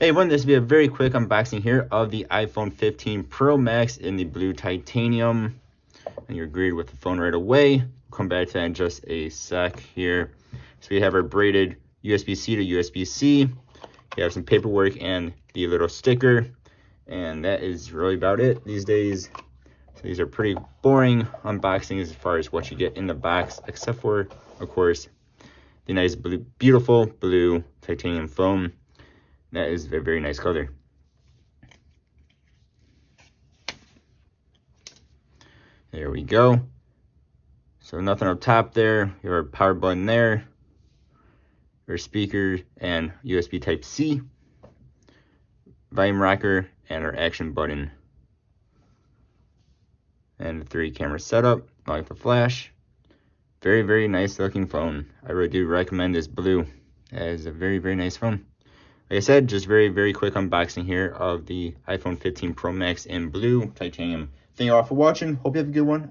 Hey everyone, this will be a very quick unboxing here of the iPhone 15 Pro Max in the blue titanium. And you're greeted with the phone right away. We'll come back to that in just a sec here. So we have our braided USB-C to USB-C. We have some paperwork and the little sticker. And that is really about it these days. So these are pretty boring unboxings as far as what you get in the box, except for, of course, the nice blue, beautiful blue titanium foam. That is a very nice color. There we go. So nothing up top there. You have our power button there, our speaker and USB Type-C, volume rocker, and our action button. And the 3-camera setup, like the flash. Very, very nice looking phone. I really do recommend this blue. It is a very, very nice phone. Like I said, just very, very quick unboxing here of the iPhone 15 Pro Max in blue titanium. Thank you all for watching. Hope you have a good one.